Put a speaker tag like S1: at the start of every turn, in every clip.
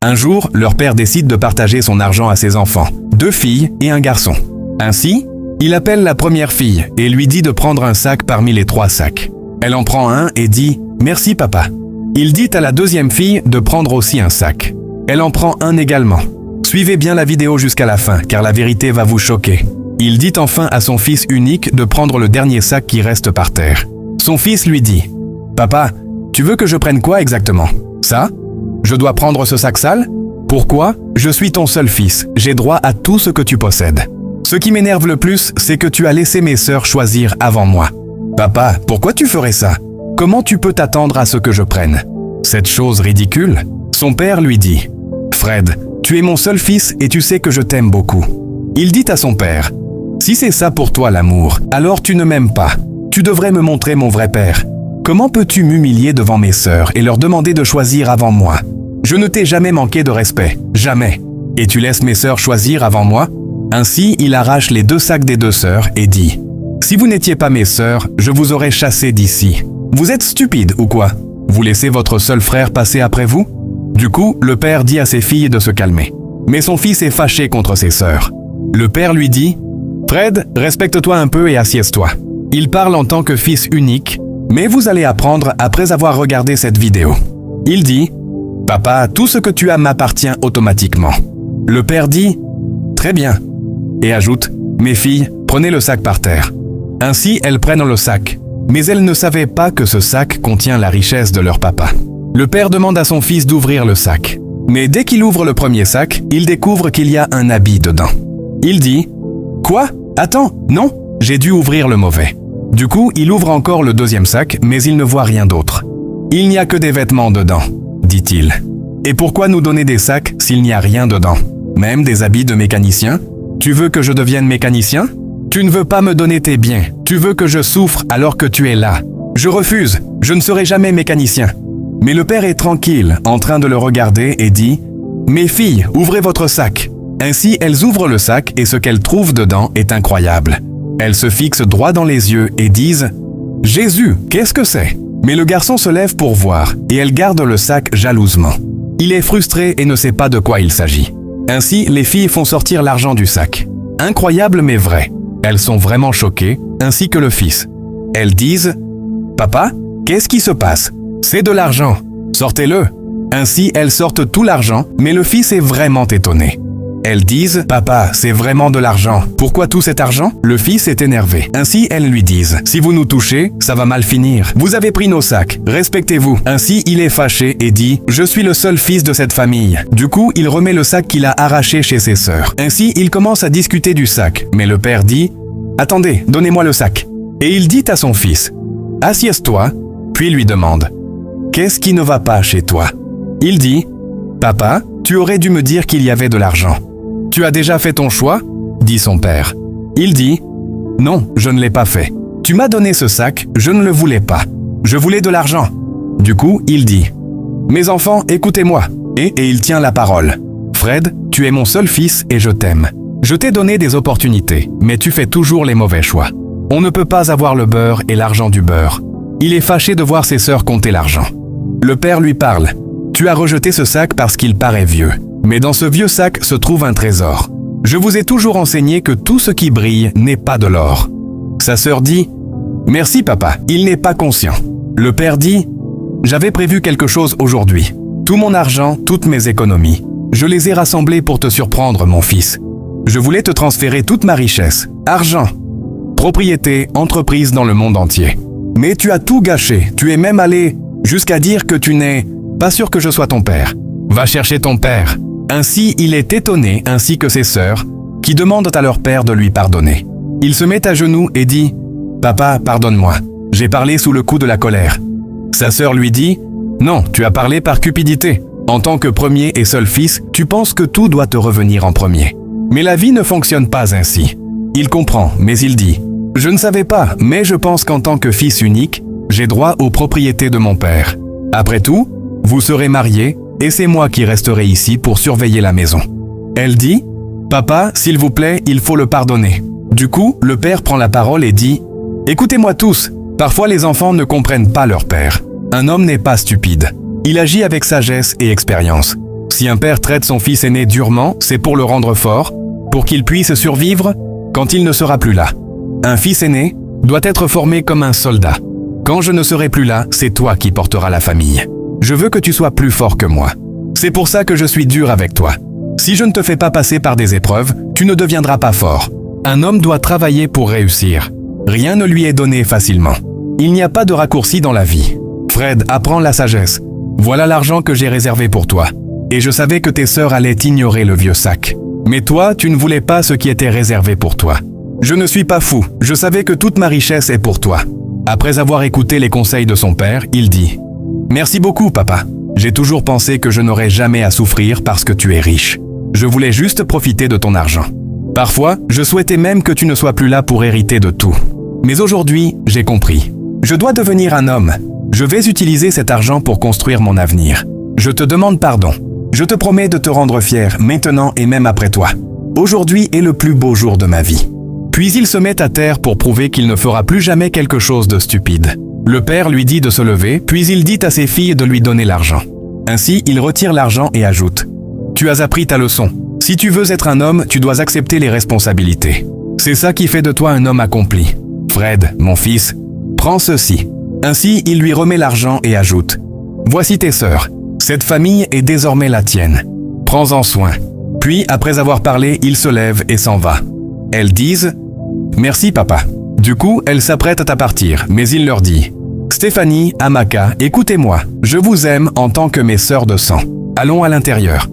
S1: Un jour, leur père décide de partager son argent à ses enfants, 2 filles et un garçon. Ainsi, il appelle la première fille et lui dit de prendre un sac parmi les 3 sacs. Elle en prend un et dit « Merci papa ». Il dit à la deuxième fille de prendre aussi un sac. Elle en prend un également. Suivez bien la vidéo jusqu'à la fin, car la vérité va vous choquer. Il dit enfin à son fils unique de prendre le dernier sac qui reste par terre. Son fils lui dit « Papa, tu veux que je prenne quoi exactement? Ça? Je dois prendre ce sac sale? Pourquoi? Je suis ton seul fils, j'ai droit à tout ce que tu possèdes. Ce qui m'énerve le plus, c'est que tu as laissé mes sœurs choisir avant moi. Papa, pourquoi tu ferais ça? Comment tu peux t'attendre à ce que je prenne? Cette chose ridicule? Son père lui dit « Fred, tu es mon seul fils et tu sais que je t'aime beaucoup. » Il dit à son père « Si c'est ça pour toi l'amour, alors tu ne m'aimes pas. Tu devrais me montrer mon vrai père. Comment peux-tu m'humilier devant mes sœurs et leur demander de choisir avant moi? Je ne t'ai jamais manqué de respect, jamais. Et tu laisses mes sœurs choisir avant moi? » Ainsi, il arrache les 2 sacs des 2 sœurs et dit « Si vous n'étiez pas mes sœurs, je vous aurais chassé d'ici. Vous êtes stupides ou quoi? Vous laissez votre seul frère passer après vous? » Du coup, le père dit à ses filles de se calmer. Mais son fils est fâché contre ses sœurs. Le père lui dit « Fred, respecte-toi un peu et assieds-toi. » Il parle en tant que fils unique, mais vous allez apprendre après avoir regardé cette vidéo. Il dit « Papa, tout ce que tu as m'appartient automatiquement. » Le père dit « Très bien. » Et ajoute « Mes filles, prenez le sac par terre. » Ainsi, elles prennent le sac. Mais elles ne savaient pas que ce sac contient la richesse de leur papa. Le père demande à son fils d'ouvrir le sac. Mais dès qu'il ouvre le premier sac, il découvre qu'il y a un habit dedans. Il dit « Quoi? Attends, non, j'ai dû ouvrir le mauvais. » Du coup, il ouvre encore le deuxième sac, mais il ne voit rien d'autre. « Il n'y a que des vêtements dedans, » dit-il. « Et pourquoi nous donner des sacs s'il n'y a rien dedans? Même des habits de mécanicien? Tu veux que je devienne mécanicien? Tu ne veux pas me donner tes biens. Tu veux que je souffre alors que tu es là. Je refuse, je ne serai jamais mécanicien. » Mais le père est tranquille, en train de le regarder et dit « Mes filles, ouvrez votre sac. » Ainsi, elles ouvrent le sac et ce qu'elles trouvent dedans est incroyable. Elles se fixent droit dans les yeux et disent « Jésus, qu'est-ce que c'est ?» Mais le garçon se lève pour voir et elle garde le sac jalousement. Il est frustré et ne sait pas de quoi il s'agit. Ainsi, les filles font sortir l'argent du sac. Incroyable mais vrai. Elles sont vraiment choquées, ainsi que le fils. Elles disent « Papa, qu'est-ce qui se passe? C'est de l'argent. Sortez-le. » Ainsi, elles sortent tout l'argent, mais le fils est vraiment étonné. Elles disent « Papa, c'est vraiment de l'argent. Pourquoi tout cet argent ?» Le fils est énervé. Ainsi, elles lui disent « Si vous nous touchez, ça va mal finir. Vous avez pris nos sacs. Respectez-vous. » Ainsi, il est fâché et dit « Je suis le seul fils de cette famille. » Du coup, il remet le sac qu'il a arraché chez ses sœurs. Ainsi, il commence à discuter du sac. Mais le père dit « Attendez, donnez-moi le sac. » Et il dit à son fils « Assieds-toi. » Puis lui demande « Qu'est-ce qui ne va pas chez toi ?» Il dit « Papa, tu aurais dû me dire qu'il y avait de l'argent. » « Tu as déjà fait ton choix ?» dit son père. Il dit « Non, je ne l'ai pas fait. Tu m'as donné ce sac, je ne le voulais pas. Je voulais de l'argent. » Du coup, il dit « Mes enfants, écoutez-moi. » Et il tient la parole. « Fred, tu es mon seul fils et je t'aime. Je t'ai donné des opportunités, mais tu fais toujours les mauvais choix. On ne peut pas avoir le beurre et l'argent du beurre. » Il est fâché de voir ses sœurs compter l'argent. Le père lui parle. « Tu as rejeté ce sac parce qu'il paraît vieux. Mais dans ce vieux sac se trouve un trésor. Je vous ai toujours enseigné que tout ce qui brille n'est pas de l'or. » Sa sœur dit « Merci papa, il n'est pas conscient. » Le père dit « J'avais prévu quelque chose aujourd'hui. Tout mon argent, toutes mes économies. Je les ai rassemblées pour te surprendre, mon fils. Je voulais te transférer toute ma richesse, argent, propriété, entreprise dans le monde entier. Mais tu as tout gâché, tu es même allé jusqu'à dire que tu n'es pas sûr que je sois ton père. Va chercher ton père. » Ainsi, il est étonné, ainsi que ses sœurs, qui demandent à leur père de lui pardonner. Il se met à genoux et dit « Papa, pardonne-moi. J'ai parlé sous le coup de la colère. » Sa sœur lui dit « Non, tu as parlé par cupidité. En tant que premier et seul fils, tu penses que tout doit te revenir en premier. Mais la vie ne fonctionne pas ainsi. » Il comprend, mais il dit « Je ne savais pas, mais je pense qu'en tant que fils unique, j'ai droit aux propriétés de mon père. Après tout, vous serez mariés, et c'est moi qui resterai ici pour surveiller la maison. » Elle dit « Papa, s'il vous plaît, il faut le pardonner. » Du coup, le père prend la parole et dit « Écoutez-moi tous, parfois les enfants ne comprennent pas leur père. Un homme n'est pas stupide. Il agit avec sagesse et expérience. Si un père traite son fils aîné durement, c'est pour le rendre fort, pour qu'il puisse survivre quand il ne sera plus là. Un fils aîné doit être formé comme un soldat. Quand je ne serai plus là, c'est toi qui porteras la famille. Je veux que tu sois plus fort que moi. C'est pour ça que je suis dur avec toi. Si je ne te fais pas passer par des épreuves, tu ne deviendras pas fort. Un homme doit travailler pour réussir. Rien ne lui est donné facilement. Il n'y a pas de raccourci dans la vie. Fred, apprends la sagesse. Voilà l'argent que j'ai réservé pour toi. Et je savais que tes sœurs allaient ignorer le vieux sac. Mais toi, tu ne voulais pas ce qui était réservé pour toi. Je ne suis pas fou, je savais que toute ma richesse est pour toi. Après avoir écouté les conseils de son père, il dit « Merci beaucoup, papa. J'ai toujours pensé que je n'aurais jamais à souffrir parce que tu es riche. Je voulais juste profiter de ton argent. Parfois, je souhaitais même que tu ne sois plus là pour hériter de tout. Mais aujourd'hui, j'ai compris. Je dois devenir un homme. Je vais utiliser cet argent pour construire mon avenir. Je te demande pardon. Je te promets de te rendre fier maintenant et même après toi. Aujourd'hui est le plus beau jour de ma vie. » Puis il se met à terre pour prouver qu'il ne fera plus jamais quelque chose de stupide. Le père lui dit de se lever, puis il dit à ses filles de lui donner l'argent. Ainsi, il retire l'argent et ajoute « Tu as appris ta leçon. Si tu veux être un homme, tu dois accepter les responsabilités. C'est ça qui fait de toi un homme accompli. Fred, mon fils, prends ceci. » Ainsi, il lui remet l'argent et ajoute « Voici tes sœurs. Cette famille est désormais la tienne. Prends-en soin. » Puis, après avoir parlé, il se lève et s'en va. Elles disent « Merci papa ». Du coup, elles s'apprêtent à partir, mais il leur dit « Stéphanie, Amaka, écoutez-moi, je vous aime en tant que mes sœurs de sang. Allons à l'intérieur. »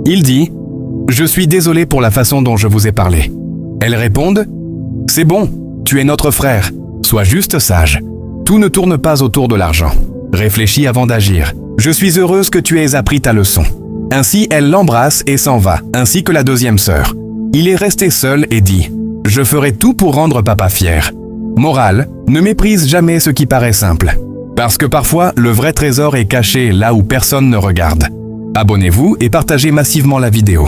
S1: Il dit « Je suis désolé pour la façon dont je vous ai parlé. » Elles répondent « C'est bon, tu es notre frère, sois juste sage. Tout ne tourne pas autour de l'argent. Réfléchis avant d'agir. Je suis heureuse que tu aies appris ta leçon. » Ainsi, elle l'embrasse et s'en va, ainsi que la deuxième sœur. Il est resté seul et dit « Je ferai tout pour rendre papa fier. » Morale, ne méprise jamais ce qui paraît simple. Parce que parfois, le vrai trésor est caché là où personne ne regarde. Abonnez-vous et partagez massivement la vidéo.